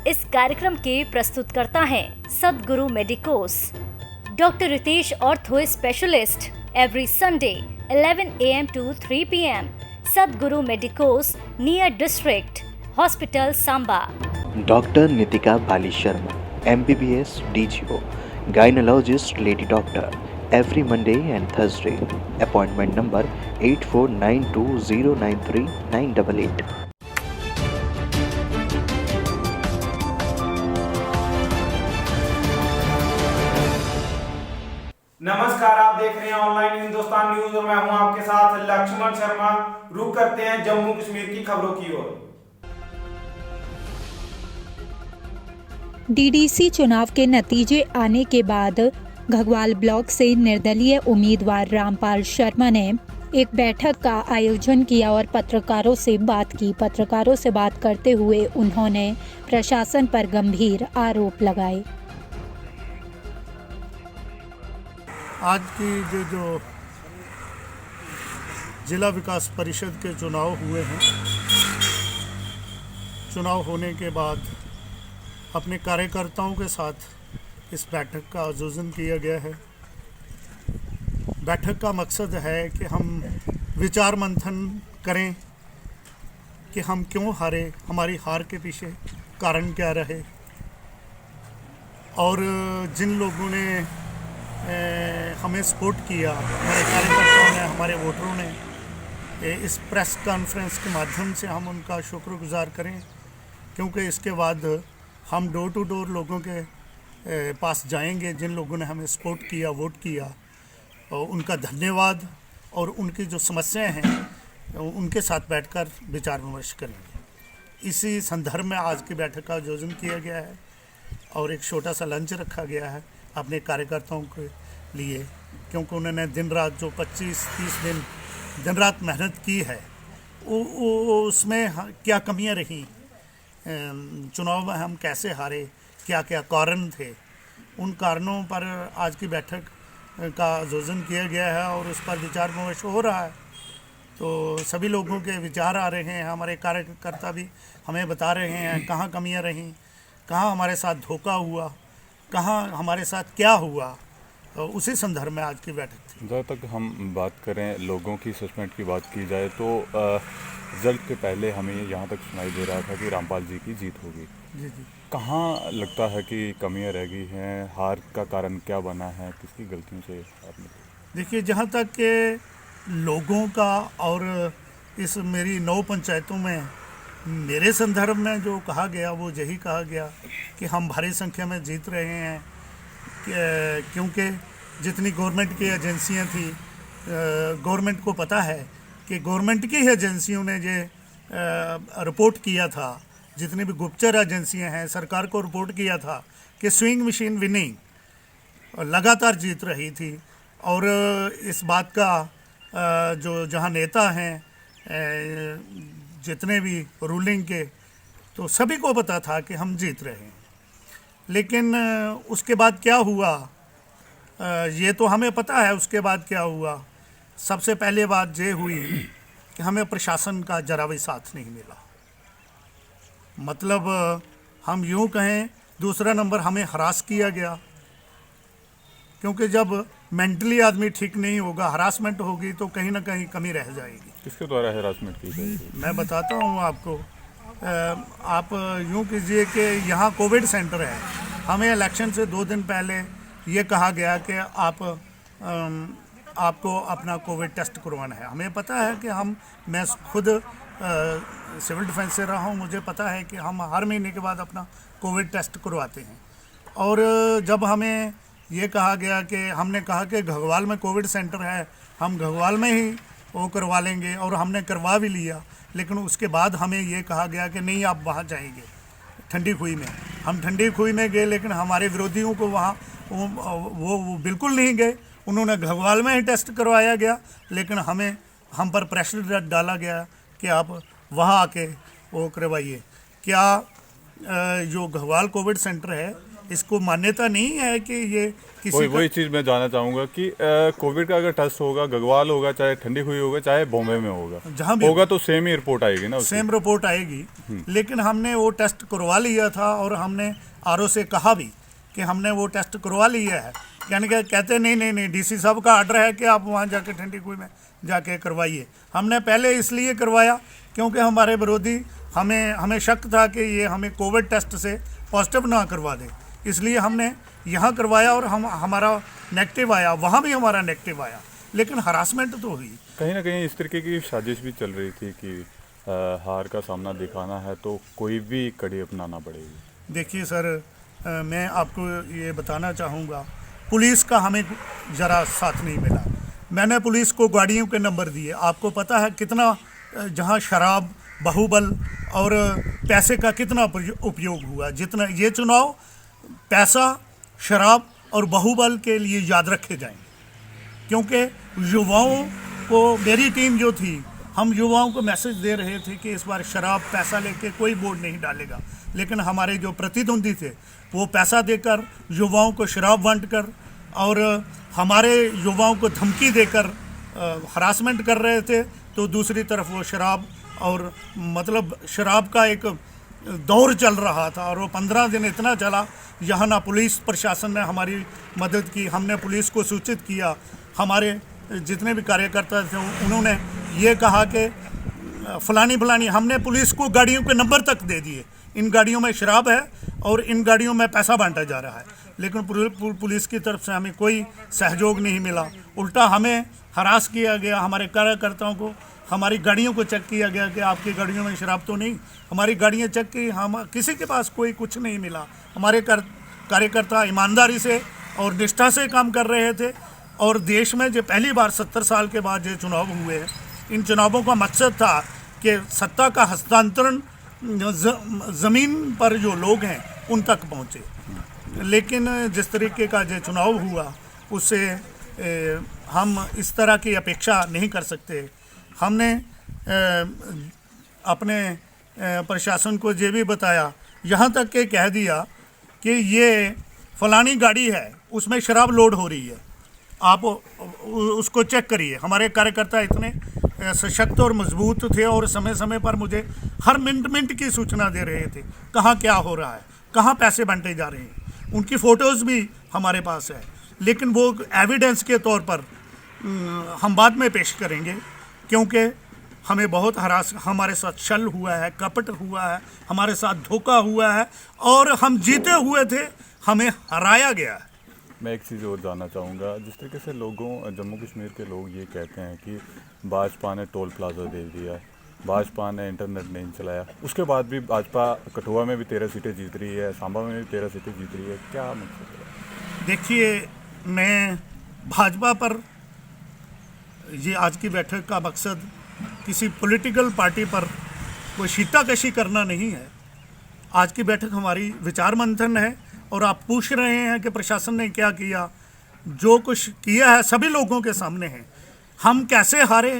इस कार्यक्रम के प्रस्तुतकर्ता हैं Sadguru medicos, doctor Ritesh ortho specialist, every Sunday 11 AM to 3 PM, Sadguru medicos, near district hospital, Samba. Doctor Nitika Bali Sharma, MBBS DGO, gynaecologist lady doctor, every Monday and Thursday. Appointment number 8492093988. नमस्कार, आप देख रहे हैं ऑनलाइन हिंदुस्तान न्यूज और मैं हूं आपके साथ लक्ष्मण शर्मा। रुक करते हैं जम्मू कश्मीर की खबरों की ओर। DDC चुनाव के नतीजे आने के बाद घगवाल ब्लॉक से निर्दलीय उम्मीदवार रामपाल शर्मा ने एक बैठक का आयोजन किया और पत्रकारों से बात की। पत्रकारों से बात करते हुए उन्होंने प्रशासन पर गंभीर आरोप लगाए। आज की जो जिला विकास परिषद के चुनाव हुए हैं, चुनाव होने के बाद अपने कार्यकर्ताओं के साथ इस बैठक का आयोजन किया गया है। बैठक का मकसद है कि हम विचार मंथन करें कि हम क्यों हारे, हमारी हार के पीछे कारण क्या रहे, और जिन लोगों ने हमें सपोर्ट किया, हमारे कार्यकर्ताओं ने, हमारे वोटरों ने, इस प्रेस कॉन्फ्रेंस के माध्यम से हम उनका शुक्रगुजार करें, क्योंकि इसके बाद हम डोर टू डोर लोगों के पास जाएंगे जिन लोगों ने हमें सपोर्ट किया, वोट किया, और उनका धन्यवाद, और उनकी जो समस्याएं हैं उनके साथ बैठकर विचार विमर्श करेंगे। इसी संदर्भ में आज की बैठक का आयोजन किया गया है और एक छोटा सा लंच रखा गया है अपने कार्यकर्ताओं के लिए, क्योंकि उन्होंने दिन रात जो 25-30 दिन दिन रात मेहनत की है, उसमें क्या कमियां रहीं, चुनाव में हम कैसे हारे, क्या क्या कारण थे, उन कारणों पर आज की बैठक का आयोजन किया गया है और उस पर विचार विमर्श हो रहा है। तो सभी लोगों के विचार आ रहे हैं, हमारे कार्यकर्ता भी हमें बता रहे हैं कहाँ कमियां रहीं, कहाँ हमारे साथ धोखा हुआ, कहाँ हमारे साथ क्या हुआ। तो उसी संदर्भ में आज की बैठक थी। जहाँ तक हम बात करें लोगों की सस्पेंड की बात की जाए तो रिजल्ट के पहले हमें यहाँ तक सुनाई दे रहा था कि रामपाल जी की जीत होगी। जी। कहाँ लगता है कि कमियां रह गई हैं, हार का कारण क्या बना है, किसकी गलतियों से आपने? देखिए, जहाँ तक के लोगों का और इस मेरी 9 पंचायतों में मेरे संदर्भ में जो कहा गया वो यही कहा गया कि हम भारी संख्या में जीत रहे हैं, क्योंकि जितनी गवर्नमेंट की एजेंसियां थी, गवर्नमेंट को पता है कि गवर्नमेंट की ही एजेंसियों ने ये रिपोर्ट किया था, जितनी भी गुप्तचर एजेंसियां हैं सरकार को रिपोर्ट किया था कि स्विंग मशीन विनिंग लगातार जीत रही थी। और इस बात का जो जहां नेता हैं जितने भी रूलिंग के, तो सभी को पता था कि हम जीत रहे हैं। लेकिन उसके बाद क्या हुआ ये तो हमें पता है। उसके बाद क्या हुआ, सबसे पहले बात ये हुई कि हमें प्रशासन का जरा भी साथ नहीं मिला। मतलब हम यूँ कहें, दूसरा नंबर हमें हरास किया गया, क्योंकि जब मेंटली आदमी ठीक नहीं होगा, हरासमेंट होगी तो कहीं ना कहीं कमी रह जाएगी। किसके द्वारा हरासमेंट की जाएगी? मैं बताता हूँ आपको। आप यूँ कीजिए कि यहाँ कोविड सेंटर है, हमें इलेक्शन से 2 दिन पहले ये कहा गया कि आपको अपना कोविड टेस्ट करवाना है। हमें पता है कि मैं खुद सिविल डिफेंस से रहा हूँ, मुझे पता है कि हम हर महीने के बाद अपना कोविड टेस्ट करवाते हैं। और जब हमें ये कहा गया कि हमने कहा कि घगवाल में कोविड सेंटर है, हम घगवाल में ही वो करवा लेंगे, और हमने करवा भी लिया। लेकिन उसके बाद हमें ये कहा गया कि नहीं, आप वहाँ जाएंगे ठंडी खुई में। हम ठंडी खुई में गए, लेकिन हमारे विरोधियों को वहाँ वो बिल्कुल नहीं गए, उन्होंने घगवाल में ही टेस्ट करवाया गया। लेकिन हम पर प्रेशर डाला गया कि आप वहाँ आके वो करवाइए। क्या जो घगवाल कोविड सेंटर है इसको मान्यता नहीं है कि ये किसी वही चीज़ मैं जानना चाहूँगा कि कोविड का अगर टेस्ट होगा, गगवाल होगा, चाहे ठंडी हुई होगा, चाहे बॉम्बे में होगा, जहाँ भी होगा तो सेम ही रिपोर्ट आएगी ना, सेम रिपोर्ट आएगी। लेकिन हमने वो टेस्ट करवा लिया था और हमने आरओ से कहा भी कि हमने वो टेस्ट करवा लिया है। यानी कि कहते नहीं, डीसी साहब का आर्डर है कि आप वहाँ जाके ठंडी कुई में जाके करवाइए। हमने पहले इसलिए करवाया क्योंकि हमारे विरोधी हमें शक था कि ये हमें कोविड टेस्ट से पॉजिटिव ना करवा दे, इसलिए हमने यहाँ करवाया और हमारा नेगेटिव आया, वहाँ भी हमारा नेगेटिव आया, लेकिन हरासमेंट तो हुई। कहीं ना कहीं इस तरीके की साजिश भी चल रही थी कि हार का सामना दिखाना है तो कोई भी कड़ी अपनाना पड़ेगी। देखिए सर, मैं आपको ये बताना चाहूँगा, पुलिस का हमें ज़रा साथ नहीं मिला। मैंने पुलिस को गाड़ियों के नंबर दिए, आपको पता है कितना जहाँ शराब, बाहुबल और पैसे का कितना उपयोग हुआ। जितना ये चुनाव पैसा, शराब और बाहुबल के लिए याद रखे जाएंगे, क्योंकि युवाओं को, मेरी टीम जो थी, हम युवाओं को मैसेज दे रहे थे कि इस बार शराब, पैसा लेके कोई वोट नहीं डालेगा। लेकिन हमारे जो प्रतिद्वंदी थे वो पैसा देकर युवाओं को शराब बांट कर और हमारे युवाओं को धमकी देकर हरासमेंट कर रहे थे, तो दूसरी तरफ वो शराब और मतलब शराब का एक दौर चल रहा था और वो 15 दिन इतना चला, यहाँ ना पुलिस प्रशासन ने हमारी मदद की, हमने पुलिस को सूचित किया। हमारे जितने भी कार्यकर्ता थे उन्होंने ये कहा कि फलानी, हमने पुलिस को गाड़ियों के नंबर तक दे दिए, इन गाड़ियों में शराब है और इन गाड़ियों में पैसा बांटा जा रहा है। लेकिन पुलिस की तरफ से हमें कोई सहयोग नहीं मिला, उल्टा हमें हरास किया गया। हमारे कार्यकर्ताओं को, हमारी गाड़ियों को चेक किया गया कि आपकी गाड़ियों में शराब तो नहीं। हमारी गाड़ियाँ चेक की, हम किसी के पास कोई कुछ नहीं मिला। हमारे कार्यकर्ता ईमानदारी से और निष्ठा से काम कर रहे थे। और देश में जो पहली बार 70 साल के बाद ये चुनाव हुए हैं, इन चुनावों का मकसद था कि सत्ता का हस्तांतरण ज़मीन पर जो लोग हैं उन तक पहुँचे। लेकिन जिस तरीके का जो चुनाव हुआ उससे हम इस तरह की अपेक्षा नहीं कर सकते। हमने अपने प्रशासन को ये भी बताया, यहाँ तक के कह दिया कि ये फलानी गाड़ी है, उसमें शराब लोड हो रही है, आप उसको चेक करिए। हमारे कार्यकर्ता इतने सशक्त और मजबूत थे और समय समय पर मुझे हर मिनट की सूचना दे रहे थे, कहाँ क्या हो रहा है, कहाँ पैसे बांटे जा रहे हैं। उनकी फ़ोटोज़ भी हमारे पास है, लेकिन वो एविडेंस के तौर पर हम बाद में पेश करेंगे, क्योंकि हमें बहुत हमारे साथ छल हुआ है, कपट हुआ है, हमारे साथ धोखा हुआ है और हम जीते हुए थे, हमें हराया गया है। मैं एक चीज़ और जानना चाहूँगा, जिस तरीके से जम्मू कश्मीर के लोग ये कहते हैं कि भाजपा ने टोल प्लाजा दे दिया, भाजपा ने इंटरनेट नहीं चलाया, उसके बाद भी भाजपा कठुआ में भी 13 सीटें जीत रही है, सांबा में भी 13 सीटें जीत रही है, क्या मतलब है? देखिए, मैं भाजपा पर ये आज की बैठक का मकसद किसी पॉलिटिकल पार्टी पर कोई शीटाकशी करना नहीं है। आज की बैठक हमारी विचार मंथन है और आप पूछ रहे हैं कि प्रशासन ने क्या किया। जो कुछ किया है सभी लोगों के सामने है। हम कैसे हारे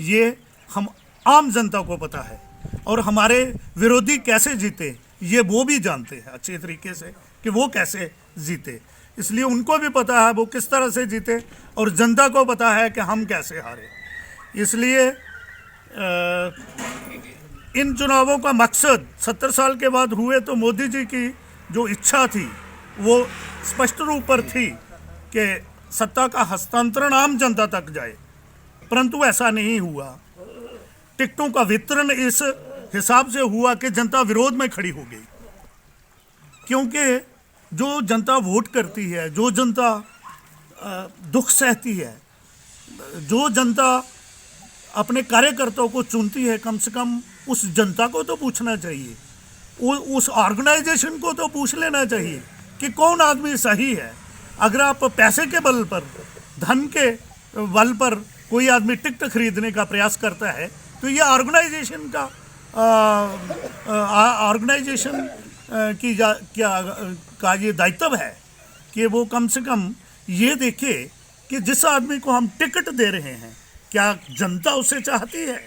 ये हम आम जनता को पता है, और हमारे विरोधी कैसे जीते ये वो भी जानते हैं अच्छे तरीके से कि वो कैसे जीते। इसलिए उनको भी पता है वो किस तरह से जीते और जनता को पता है कि हम कैसे हारे। इसलिए इन चुनावों का मकसद 70 साल के बाद हुए तो मोदी जी की जो इच्छा थी वो स्पष्ट रूप पर थी कि सत्ता का हस्तांतरण आम जनता तक जाए, परंतु ऐसा नहीं हुआ। टिकटों का वितरण इस हिसाब से हुआ कि जनता विरोध में खड़ी हो गई, क्योंकि जो जनता वोट करती है, जो जनता दुख सहती है, जो जनता अपने कार्यकर्ताओं को चुनती है, कम से कम उस जनता को तो पूछना चाहिए, उस ऑर्गेनाइजेशन को तो पूछ लेना चाहिए कि कौन आदमी सही है। अगर आप पैसे के बल पर, धन के बल पर कोई आदमी टिकट खरीदने का प्रयास करता है तो ये ऑर्गेनाइजेशन का ये दायित्व है कि वो कम से कम ये देखे कि जिस आदमी को हम टिकट दे रहे हैं क्या जनता उसे चाहती है।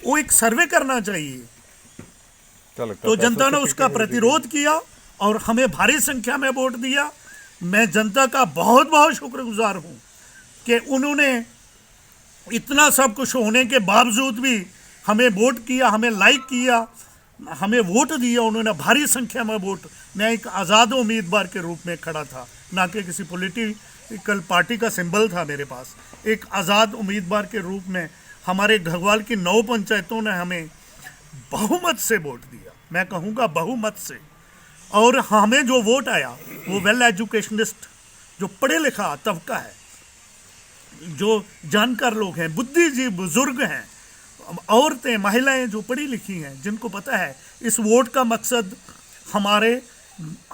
वो एक सर्वे करना चाहिए। तो जनता ने उसका प्रतिरोध किया और हमें भारी संख्या में वोट दिया। मैं जनता का बहुत बहुत शुक्रगुजार हूँ कि उन्होंने इतना सब कुछ होने के बावजूद भी हमें वोट किया, हमें लाइक किया, हमें वोट दिया। उन्होंने भारी संख्या में वोट। मैं एक आज़ाद उम्मीदवार के रूप में खड़ा था, ना कि किसी पॉलिटिकल पार्टी का सिंबल था मेरे पास। एक आज़ाद उम्मीदवार के रूप में हमारे घगवाल की 9 पंचायतों ने हमें बहुमत से वोट दिया, मैं कहूँगा बहुमत से। और हमें जो वोट आया वो वेल एजुकेशनिस्ट, जो पढ़े लिखा तबका है, जो जानकार लोग हैं, बुद्धिजीवी बुजुर्ग हैं, औरतें, महिलाएं जो पढ़ी लिखी हैं, जिनको पता है इस वोट का मकसद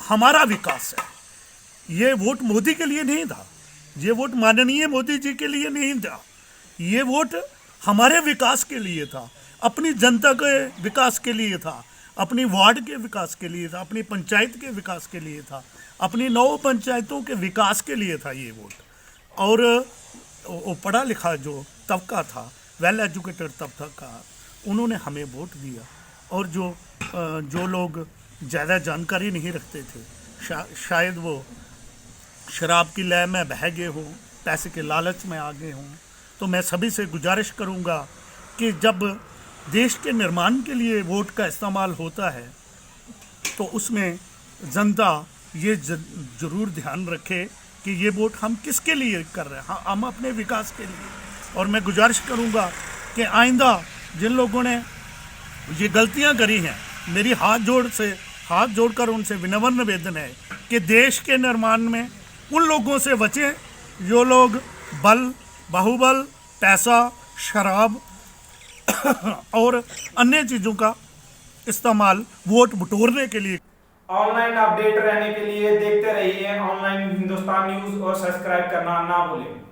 हमारा विकास है। ये वोट मोदी के लिए नहीं था, ये वोट माननीय मोदी जी के लिए नहीं था, ये वोट हमारे विकास के लिए था, अपनी जनता के विकास के लिए था, अपनी वार्ड के विकास के लिए था, अपनी पंचायत के विकास के लिए था, अपनी 9 पंचायतों के विकास के लिए था ये वोट। और वो पढ़ा लिखा जो तबका था, वेल एजुकेटेड तबका, उन्होंने हमें वोट दिया। और जो लोग ज़्यादा जानकारी नहीं रखते थे, शायद वो शराब की लय में बह गए हों, पैसे के लालच में आ गए हों, तो मैं सभी से गुजारिश करूंगा कि जब देश के निर्माण के लिए वोट का इस्तेमाल होता है तो उसमें जनता ये ज़रूर ध्यान रखे कि ये वोट हम किसके लिए कर रहे हैं, हम अपने विकास के लिए। और मैं गुजारिश करूंगा कि आइंदा जिन लोगों ने ये गलतियां करी हैं, मेरी हाथ जोड़कर उनसे विनम्र निवेदन है कि देश के निर्माण में उन लोगों से बचें जो लोग बल, बाहुबल, पैसा, शराब और अन्य चीज़ों का इस्तेमाल वोट बटोरने के लिए। ऑनलाइन अपडेट रहने के लिए देखते रहिए ऑनलाइन हिंदुस्तान न्यूज और सब्सक्राइब करना ना भूलें।